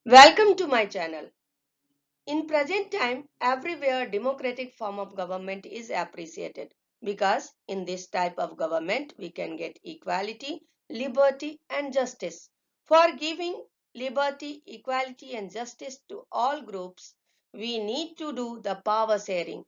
Welcome to my channel. In present time, everywhere democratic form of government is appreciated because in this type of government we can get equality, liberty and justice. For giving liberty, equality and justice to all groups, we need to do the power sharing.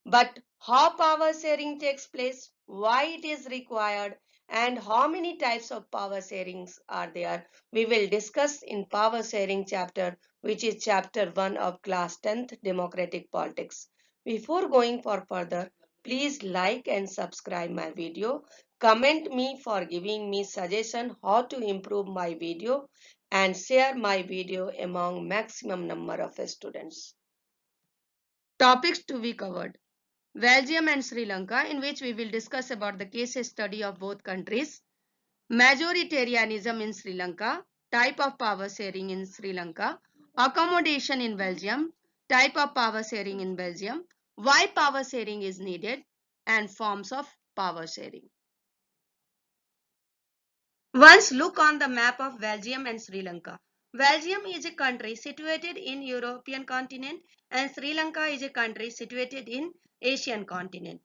But how power sharing takes place, why it is required, and how many types of power sharings are there, we will discuss in power sharing chapter, which is chapter 1 of class 10th Democratic Politics. Before going for further, please like and subscribe my video. Comment me for giving me suggestion how to improve my video and share my video among maximum number of students. Topics to be covered. Belgium and Sri Lanka, in which we will discuss about the case study of both countries, majoritarianism in Sri Lanka, type of power sharing in Sri Lanka, accommodation in Belgium, type of power sharing in Belgium, why power sharing is needed, and forms of power sharing. Once look on the map of Belgium and Sri Lanka. Belgium is a country situated in European continent and Sri Lanka is a country situated in Asian continent.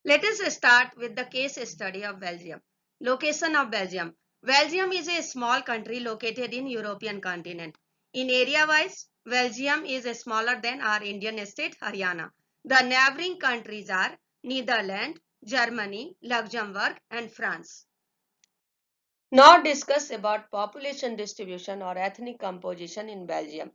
Let us start with the case study of Belgium. Location of Belgium. Belgium is a small country located in European continent. In area wise, Belgium is smaller than our Indian state Haryana. The neighboring countries are Netherlands, Germany, Luxembourg and France. Now discuss about population distribution or ethnic composition in Belgium.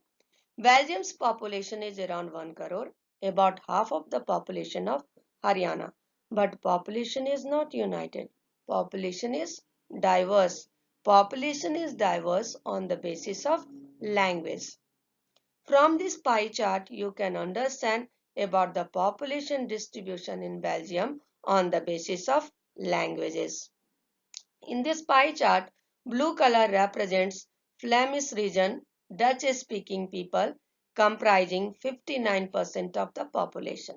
Belgium's population is around 1 crore, about half of the population of Haryana. But population is not united. Population is diverse. Population is diverse on the basis of language. From this pie chart, you can understand about the population distribution in Belgium on the basis of languages. In this pie chart, blue color represents Flemish region, Dutch-speaking people comprising 59% of the population.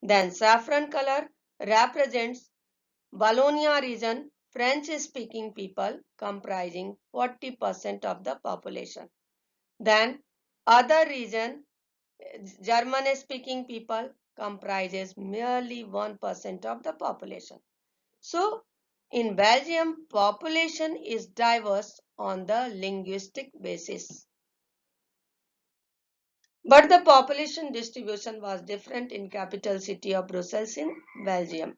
Then saffron color represents Wallonia region, French-speaking people comprising 40% of the population. Then other region, German-speaking people comprises merely 1% of the population. So, in Belgium, population is diverse on the linguistic basis. But the population distribution was different in capital city of Brussels in Belgium.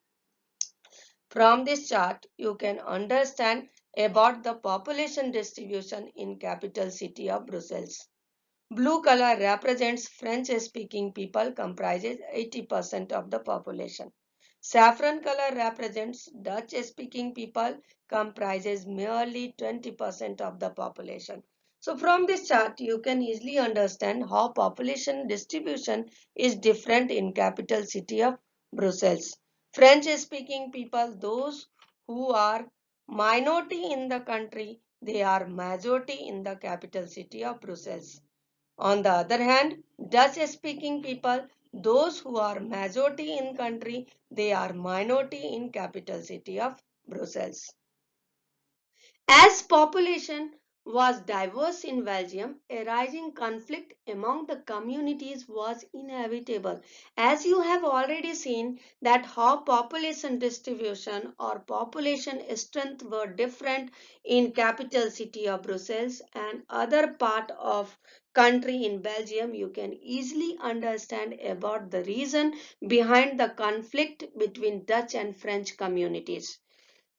From this chart, you can understand about the population distribution in capital city of Brussels. Blue color represents French-speaking people comprises 80% of the population. Saffron color represents Dutch-speaking people comprises merely 20% of the population. So from this chart, you can easily understand how population distribution is different in capital city of Brussels. French-speaking people, those who are minority in the country, they are majority in the capital city of Brussels. On the other hand, Dutch-speaking people, those who are majority in country, they are minority in capital city of Brussels. As population was diverse in Belgium, a rising conflict among the communities was inevitable. As you have already seen that how population distribution or population strength were different in capital city of Brussels and other part of country in Belgium, you can easily understand about the reason behind the conflict between Dutch and French communities.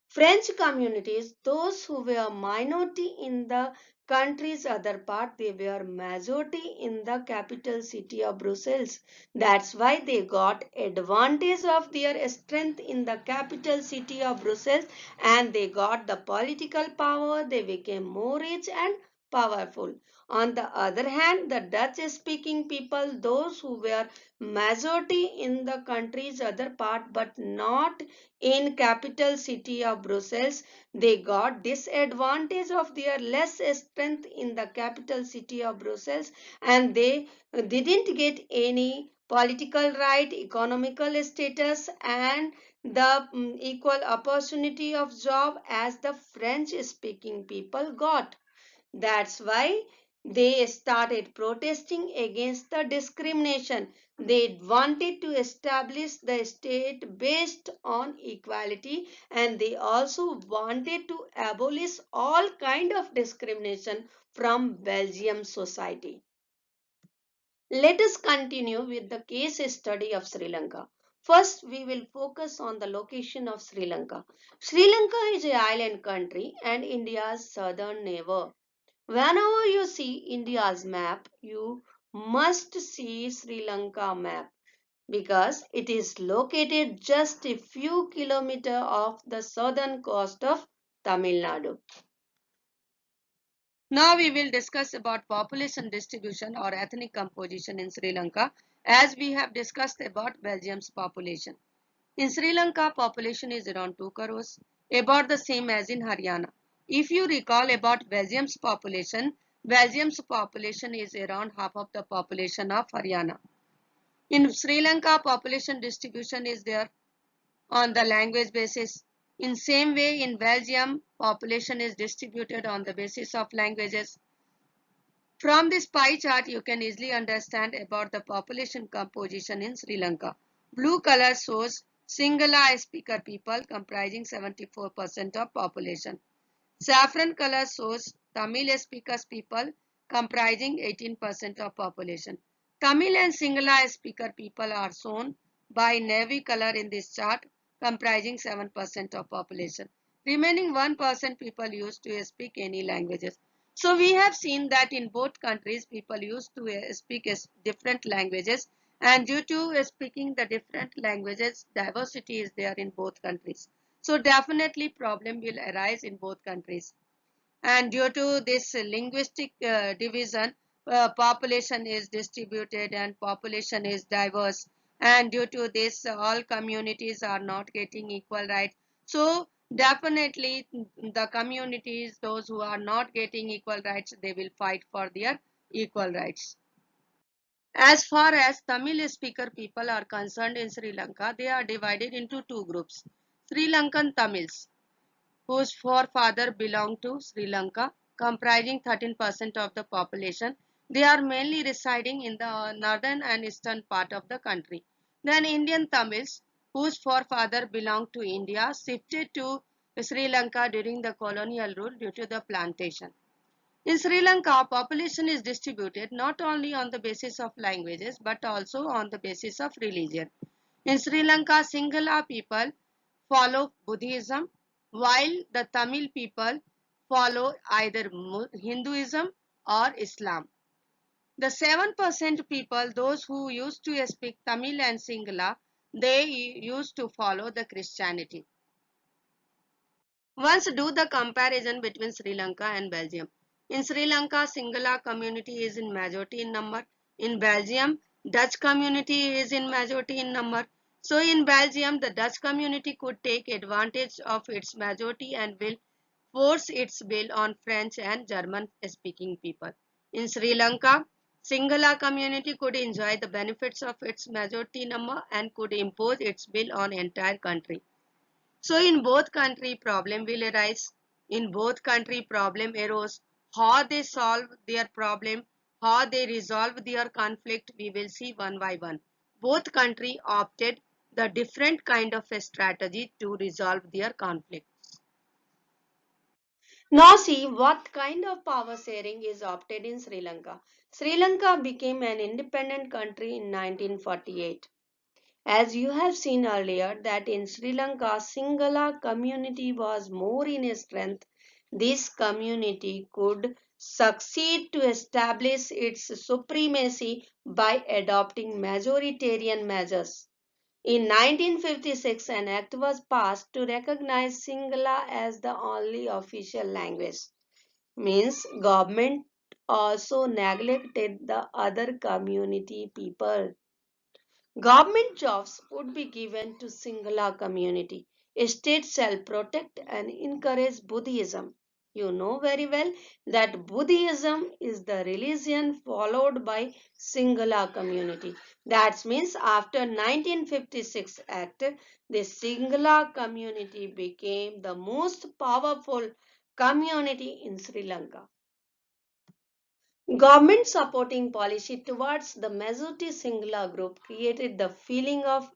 French communities, those who were minority in the country's other part, they were majority in the capital city of Brussels. That's why they got advantage of their strength in the capital city of Brussels and they got the political power. They became more rich and powerful. On the other hand, the Dutch-speaking people, those who were majority in the country's other part but not in capital city of Brussels, they got disadvantage of their less strength in the capital city of Brussels and they didn't get any political right, economical status and the equal opportunity of job as the French speaking people got. That's why They started protesting against the discrimination. They wanted to establish the state based on equality, and they also wanted to abolish all kind of discrimination from Belgium society. Let us continue with the case study of Sri Lanka. First, we will focus on the location of Sri Lanka. Sri Lanka is an island country and India's southern neighbor. Whenever you see India's map, you must see Sri Lanka map because it is located just a few kilometers off the southern coast of Tamil Nadu. Now we will discuss about population distribution or ethnic composition in Sri Lanka as we have discussed about Belgium's population. In Sri Lanka, population is around 2 crores, about the same as in Haryana. If you recall about Belgium's population is around half of the population of Haryana. In Sri Lanka, population distribution is there on the language basis. In same way, in Belgium, population is distributed on the basis of languages. From this pie chart, you can easily understand about the population composition in Sri Lanka. Blue color shows Sinhala speaker people comprising 74% of population. Saffron color shows Tamil speakers people comprising 18% of population. Tamil and Sinhala speaker people are shown by navy color in this chart comprising 7% of population. Remaining 1% people used to speak any languages. So we have seen that in both countries people used to speak different languages, and due to speaking the different languages, diversity is there in both countries. So definitely problem will arise in both countries. And due to this linguistic division, population is distributed and population is diverse. And due to this, all communities are not getting equal rights. So definitely the communities, those who are not getting equal rights, they will fight for their equal rights. As far as Tamil speaker people are concerned in Sri Lanka, they are divided into two groups. Sri Lankan Tamils, whose forefathers belong to Sri Lanka, comprising 13% of the population. They are mainly residing in the northern and eastern part of the country. Then Indian Tamils, whose forefathers belong to India, shifted to Sri Lanka during the colonial rule due to the plantation. In Sri Lanka, population is distributed not only on the basis of languages but also on the basis of religion. In Sri Lanka, Sinhala people follow Buddhism, while the Tamil people follow either Hinduism or Islam. The 7% people, those who used to speak Tamil and Sinhala, they used to follow the Christianity. Once do the comparison between Sri Lanka and Belgium. In Sri Lanka, Sinhala community is in majority in number. In Belgium, Dutch community is in majority in number. So in Belgium, the Dutch community could take advantage of its majority and will force its will on French and German speaking people. In Sri Lanka, Sinhala community could enjoy the benefits of its majority number and could impose its will on entire country. So in both country problem will arise. In both country problem arose. How they solve their problem, how they resolve their conflict, we will see one by one. Both country opted the different kind of a strategy to resolve their conflict. Now see what kind of power sharing is opted in Sri Lanka. Sri Lanka became an independent country in 1948. As you have seen earlier that in Sri Lanka, Sinhala community was more in strength. This community could succeed to establish its supremacy by adopting majoritarian measures. In 1956, an act was passed to recognize Sinhala as the only official language. Means government also neglected the other community people. Government jobs would be given to Sinhala community. States shall protect and encourage Buddhism. You know very well that Buddhism is the religion followed by Sinhala community. That means after 1956 Act, the Sinhala community became the most powerful community in Sri Lanka. Government supporting policy towards the majority Sinhala group created the feeling of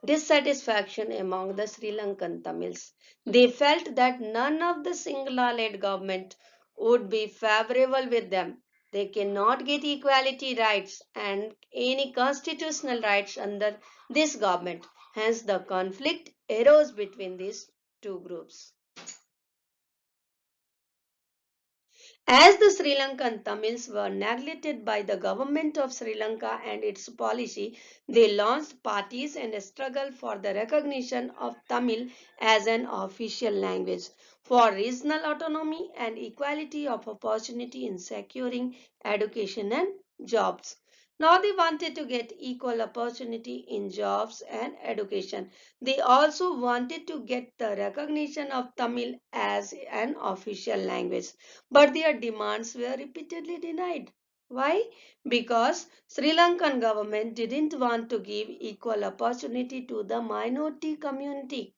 dissatisfaction among the Sri Lankan Tamils. They felt that none of the Sinhala-led government would be favorable with them. They cannot get equality rights and any constitutional rights under this government. Hence, the conflict arose between these two groups. As the Sri Lankan Tamils were neglected by the government of Sri Lanka and its policy, they launched parties and struggled for the recognition of Tamil as an official language, for regional autonomy and equality of opportunity in securing education and jobs. Now they wanted to get equal opportunity in jobs and education. They also wanted to get the recognition of Tamil as an official language, but their demands were repeatedly denied. Why? Because Sri Lankan government didn't want to give equal opportunity to the minority community.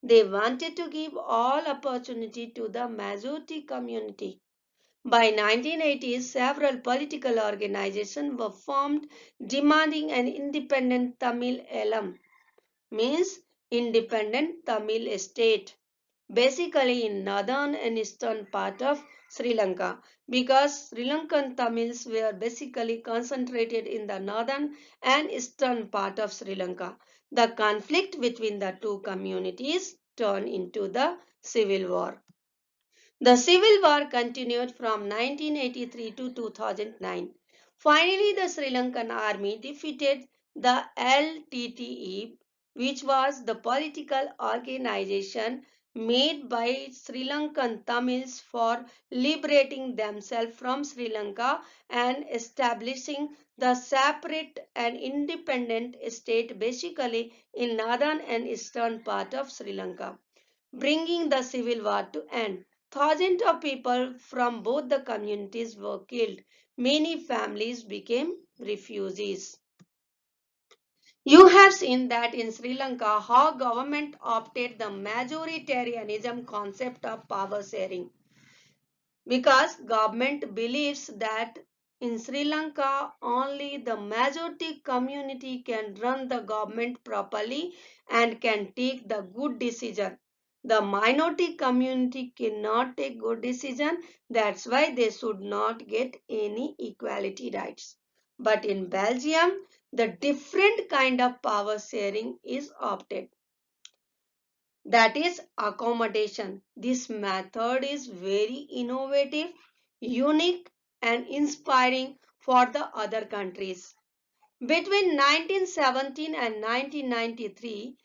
They wanted to give all opportunity to the majority community. By 1980s, several political organizations were formed demanding an independent Tamil Elam, means independent Tamil state, basically in northern and eastern part of Sri Lanka, because Sri Lankan Tamils were basically concentrated in the northern and eastern part of Sri Lanka. The conflict between the two communities turned into the civil war. The civil war continued from 1983 to 2009. Finally, the Sri Lankan army defeated the LTTE, which was the political organization made by Sri Lankan Tamils for liberating themselves from Sri Lanka and establishing the separate and independent state basically in northern and eastern part of Sri Lanka, bringing the civil war to end. Thousands of people from both the communities were killed. Many families became refugees. You have seen that in Sri Lanka how government opted the majoritarianism concept of power sharing, because government believes that in Sri Lanka only the majority community can run the government properly and can take the good decision. The minority community cannot take good decision. That's why they should not get any equality rights. But in Belgium, the different kind of power sharing is opted, that is accommodation. This method is very innovative, unique and inspiring for the other countries. Between 1917 and 1993,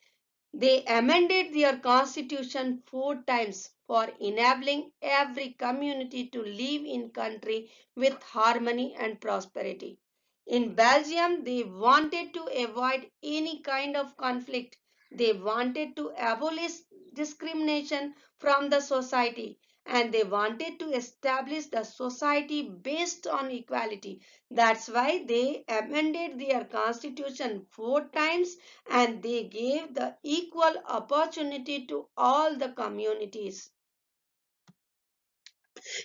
they amended their constitution 4 times for enabling every community to live in country with harmony and prosperity. In Belgium, they wanted to avoid any kind of conflict. They wanted to abolish discrimination from the society, and they wanted to establish the society based on equality. That's why they amended their constitution 4 times and they gave the equal opportunity to all the communities.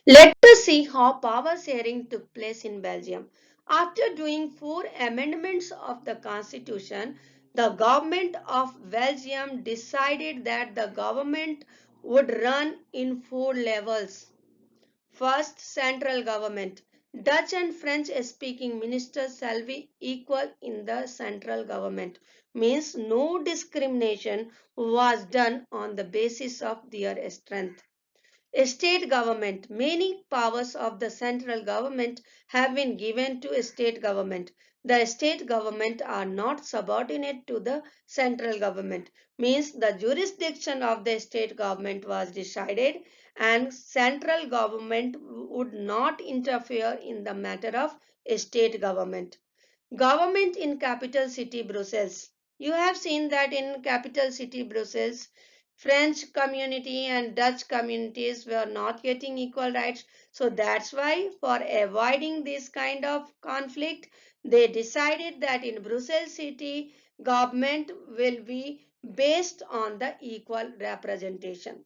Let us see how power sharing took place in Belgium. After doing 4 amendments of the constitution, the government of Belgium decided that the government would run in 4 levels. First, central government. Dutch and French speaking ministers shall be equal in the central government. Means no discrimination was done on the basis of their strength. State government. Many powers of the central government have been given to state government. The state government are not subordinate to the central government. Means the jurisdiction of the state government was decided and central government would not interfere in the matter of state government. Government in capital city Brussels. You have seen that in capital city Brussels, French community and Dutch communities were not getting equal rights. So that's why, for avoiding this kind of conflict, they decided that in Brussels city, government will be based on the equal representation.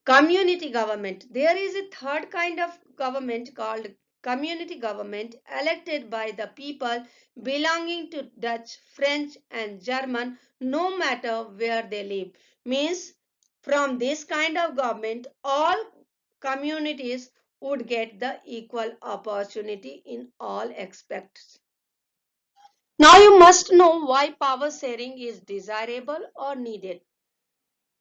Community government. There is a third kind of government called community government elected by the people belonging to Dutch, French and German no matter where they live. Means from this kind of government all communities would get the equal opportunity in all aspects. Now you must know why power sharing is desirable or needed.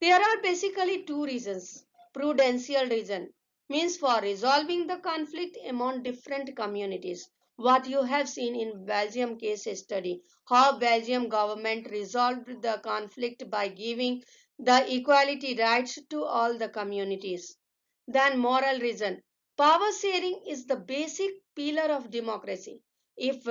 There are basically two reasons. Prudential reason means for resolving the conflict among different communities. What you have seen in Belgium case study, how Belgium government resolved the conflict by giving the equality rights to all the communities. Then moral reason. Power sharing is the basic pillar of democracy. If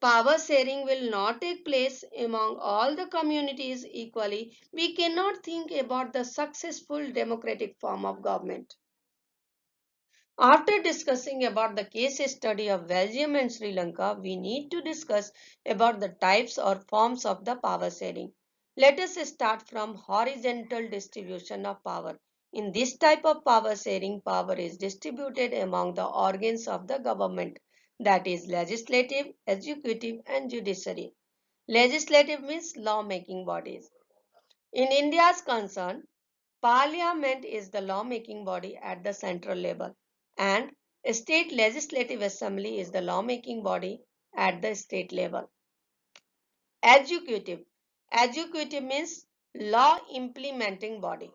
power sharing will not take place among all the communities equally, we cannot think about the successful democratic form of government. After discussing about the case study of Belgium and Sri Lanka, we need to discuss about the types or forms of the power sharing. Let us start from horizontal distribution of power. In this type of power sharing, power is distributed among the organs of the government, that is legislative, executive and judiciary. Legislative means law-making bodies. In India's concern, Parliament is the law-making body at the central level and state legislative assembly is the law-making body at the state level. Executive. Executive means law implementing body.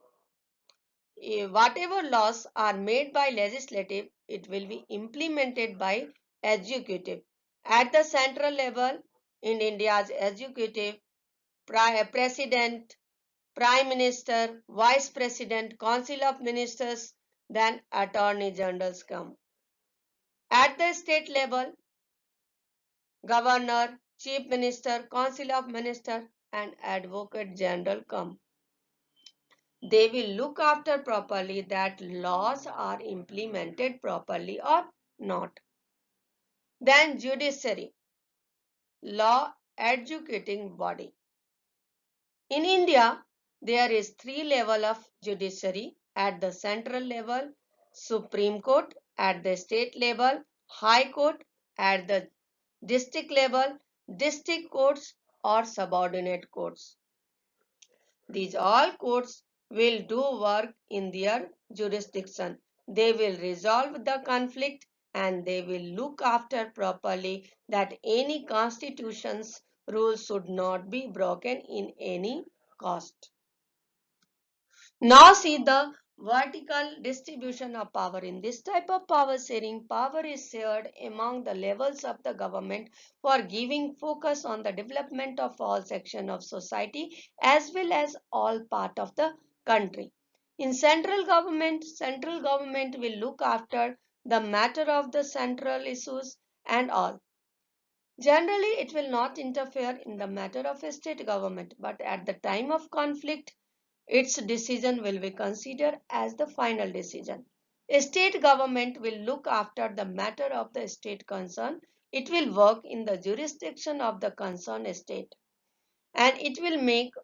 Whatever laws are made by legislative, it will be implemented by executive. At the central level, in India's executive, president, prime minister, vice president, council of ministers, then attorney generals come. At the state level, governor, chief minister, council of minister and advocate general come. They will look after properly that laws are implemented properly or not. Then judiciary, law adjudicating body. In India, there is three levels of judiciary. At the central level, Supreme Court; at the state level, High Court; at the district level, district courts or subordinate courts. These all courts will do work in their jurisdiction. They will resolve the conflict and they will look after properly that any constitution's rules should not be broken in any cost. Now see the vertical distribution of power. In this type of power sharing, power is shared among the levels of the government for giving focus on the development of all sections of society as well as all part of the country. In central government will look after the matter of the central issues and all. Generally, it will not interfere in the matter of a state government, but at the time of conflict, its decision will be considered as the final decision. A state government will look after the matter of the state concern. It will work in the jurisdiction of the concerned state and it will make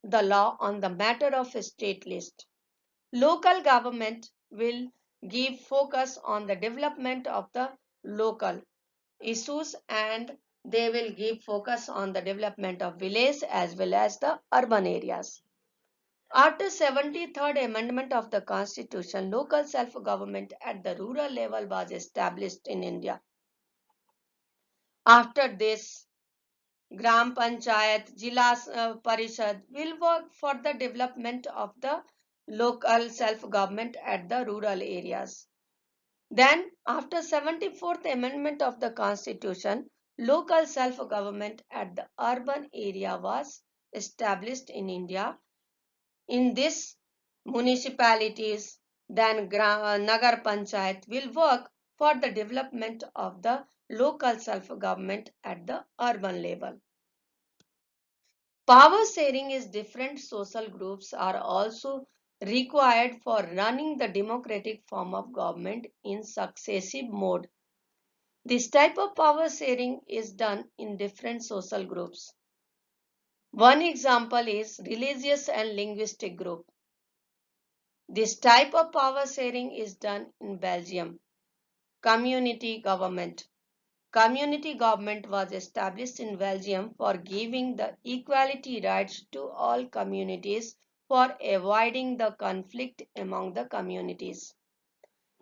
the law on the matter of a state list. Local government will give focus on the development of the local issues and they will give focus on the development of village as well as the urban areas. After 73rd Amendment of the Constitution, local self-government at the rural level was established in India. After this, Gram Panchayat, Jila Parishad will work for the development of the local self-government at the rural areas. Then, after 74th Amendment of the Constitution, local self-government at the urban area was established in India. In this, municipalities, then Nagar Panchayat will work for the development of the local self-government at the urban level. Power sharing is different social groups are also required for running the democratic form of government in successive mode. This type of power sharing is done in different social groups. One example is religious and linguistic group. This type of power sharing is done in Belgium. Community government. Community government was established in Belgium for giving the equality rights to all communities for avoiding the conflict among the communities.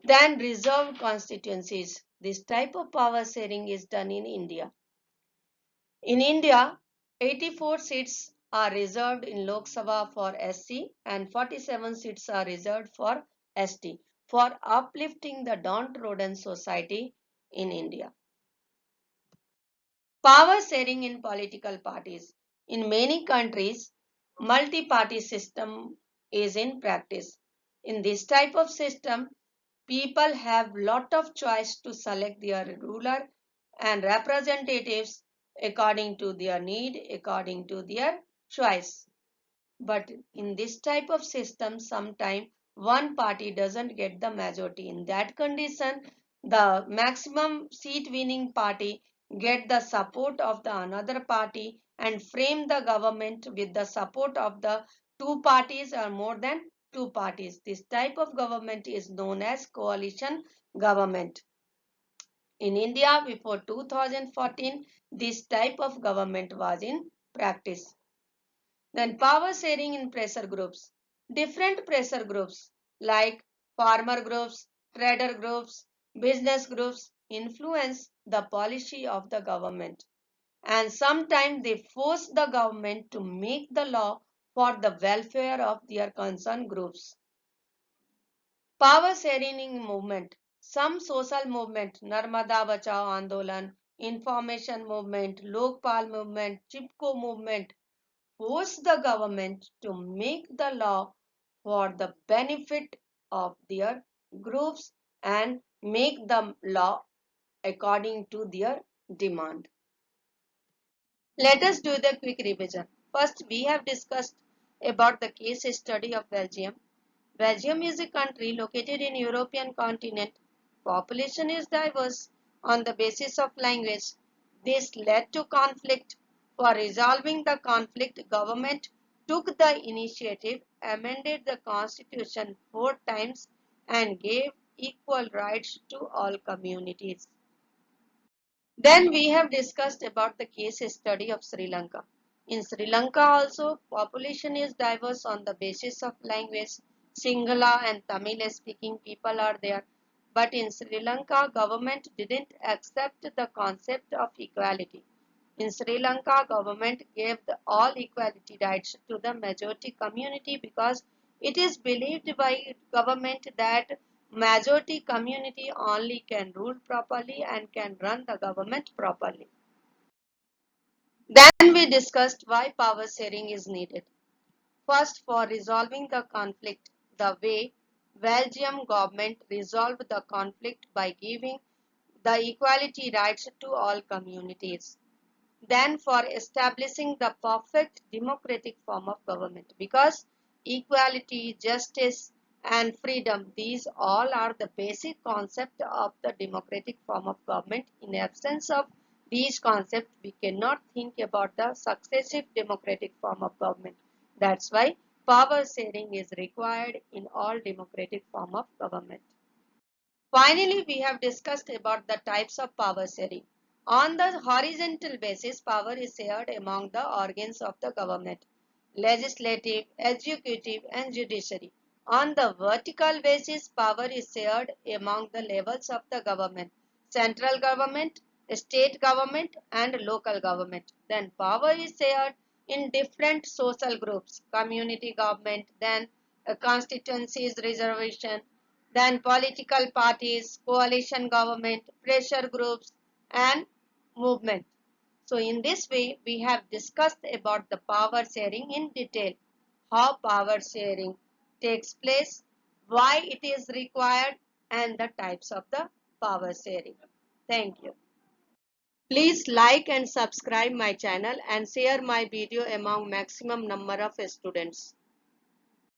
Then reserved constituencies. This type of power sharing is done in India. In India, 84 seats are reserved in Lok Sabha for SC and 47 seats are reserved for ST for uplifting the downtrodden society in India. Power sharing in political parties. In many countries, multi-party system is in practice. In this type of system, people have lot of choice to select their ruler and representatives according to their need, according to their choice. But in this type of system, sometimes one party doesn't get the majority. In that condition, the maximum seat winning party get the support of the another party and frame the government with the support of the two parties or more than two parties. This type of government is known as coalition government. In India, before 2014, this type of government was in practice. Then power sharing in pressure groups. Different pressure groups like farmer groups, trader groups, business groups influence the policy of the government. And sometimes they force the government to make the law for the welfare of their concerned groups. Power sharing movement. Some social movement, Narmada Bachao Andolan, Information Movement, Lokpal Movement, Chipko Movement, force the government to make the law for the benefit of their groups and make the law according to their demand. Let us do the quick revision. First, we have discussed about the case study of Belgium. Belgium is a country located in European continent. Population is diverse on the basis of language. This led to conflict. For resolving the conflict, government took the initiative, amended the constitution 4 times and gave equal rights to all communities. Then we have discussed about the case study of Sri Lanka. In Sri Lanka also, population is diverse on the basis of language. Sinhala and Tamil speaking people are there. But in Sri Lanka, government didn't accept the concept of equality. In Sri Lanka, government gave all equality rights to the majority community because it is believed by government that majority community only can rule properly and can run the government properly. Then we discussed why power sharing is needed. First, for resolving the conflict, the way Belgium government resolved the conflict by giving the equality rights to all communities. Then for establishing the perfect democratic form of government, because equality, justice and freedom, these all are the basic concept of the democratic form of government. In absence of these concepts, we cannot think about the successive democratic form of government. That's why power sharing is required in all democratic form of government. Finally, we have discussed about the types of power sharing. On the horizontal basis, power is shared among the organs of the government, legislative, executive and judiciary. On the vertical basis, power is shared among the levels of the government, central government, state government and local government. Then power is shared in different social groups, community government, then constituencies reservation, then political parties, coalition government, pressure groups and movement. So in this way, we have discussed about the power sharing in detail, how power sharing takes place, why it is required and the types of the power sharing. Thank you. Please like and subscribe my channel and share my video among maximum number of students.